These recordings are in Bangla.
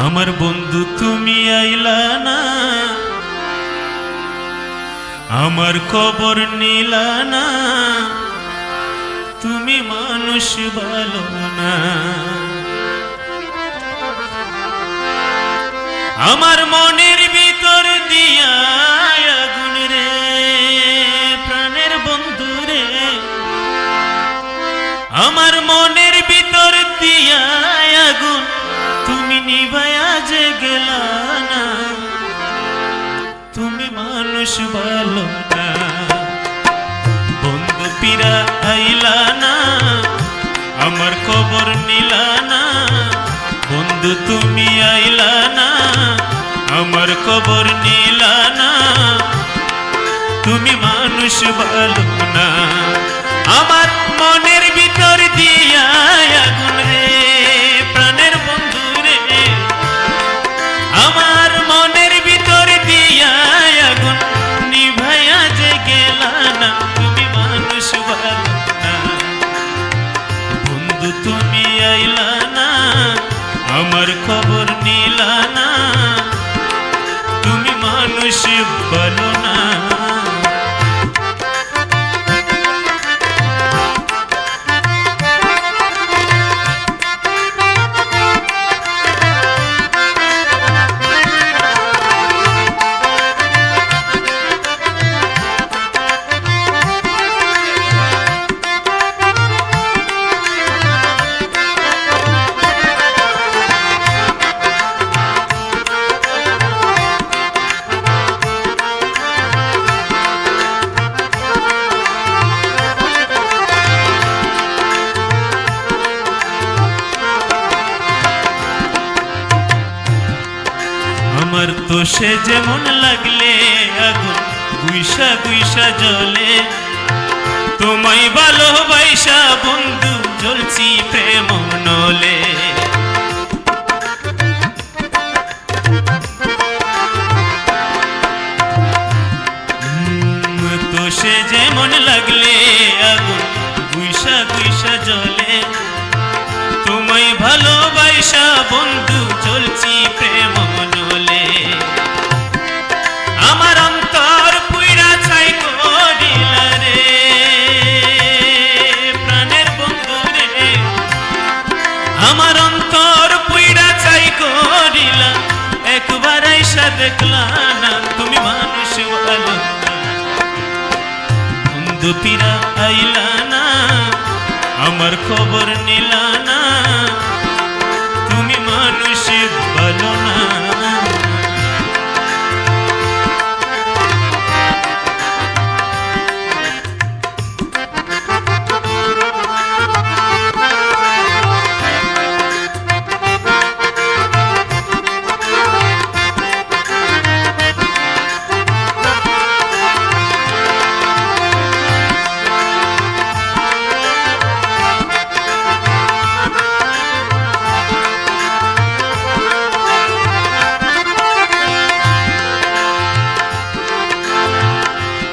আমার বন্ধু তুমি আইলা না, আমার খবর নিলা না, তুমি মানুষ ভালো না। আমার মনের ভিতর দিয়া আগুন রে, প্রাণের বন্ধু রে, আমার মনের ভিতর দিয়া আগুন তুমি নিভায়া যে গেলা না, তুমি মানুষ ভালো না। বন্ধু পিরা আইলা না, আমার খবর নিলা না, বন্ধু তুমি আইলা না, আমার খবর নিলা না, তুমি মানুষ ভালো না। আমার মনের ভিতর দিয়া আগুন রে, প্রাণের বন্ধু রে, আমার মনের ভিতর দিয়া আগুন নিভাইয়া যে গেলা না, তুমি মানুষ ভালো না। বন্ধু তুমি আইলা না, আমার খবর নিলা না, তুমি মানুষ ভালো না। আমার তো সে যেমন লাগলে আগুন গুইসা গুইসা জ্বলে, তোমায় ভালোবাসা বন্ধু জ্বলছি প্রেম নলে। তো সে যেমন লাগলে আগুন গুইসা গুইসা জ্বলে, তোমায় ভালোবাসা বন্ধু জ্বলছি প্রেম নলে। আমার অন্তর পুইরা ছাই করিলা রে, প্রাণের বন্ধু রে, আমার অন্তর পুইরা ছাই করিলা, একবার আইসা দেখলা না, তুমি মানুষ ভালো না। বন্ধু পিরা আইলা না, আমার খবর নিলা না, তুমি মানুষ ভালো না।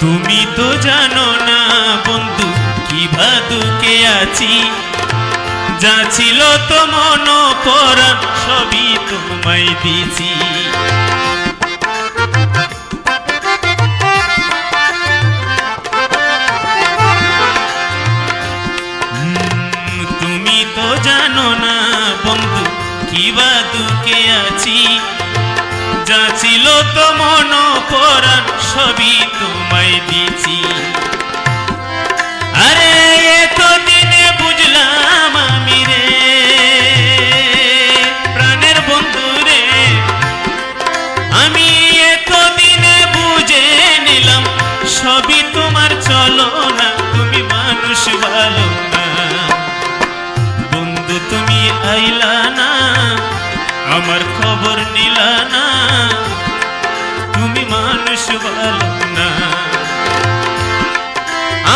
তুমি তো জানো না বন্ধু কি ভাদুকে আছি, যা ছিল তো মন পরাণ সবই তোমায় দিছি। তুমি তো জানো না বন্ধু কি ভাদুকে আছি, যা ছিল তো মন পরাণ সবই তোমায় দিছি। আরে এতদিনে বুঝলাম আমি রে, প্রাণের বন্ধু রে, আমি এতদিনে বুঝে নিলাম সবই তোমার চলো না, তুমি মানুষ ভালো না। বন্ধু তুমি আইলা না, আমার খবর নিলা না, তুমি মানুষ ভালো না।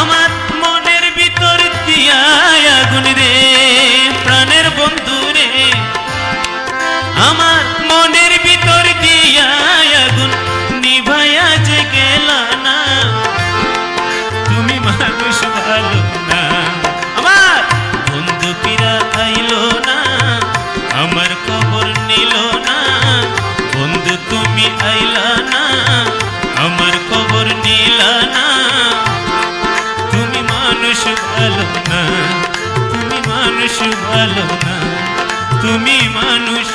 আমার মনের ভিতর দিয়া আগুন রে, গেলা না, তুমি মানুষ ভালো না। আমার বন্ধু ফিরা আইলো না, আমার খবর নিল না, বন্ধু তুমি আইলা না, আমার খবর নিলা না, তুমি মানুষ ভালো না, তুমি মানুষ ভালো না, তুমি মানুষ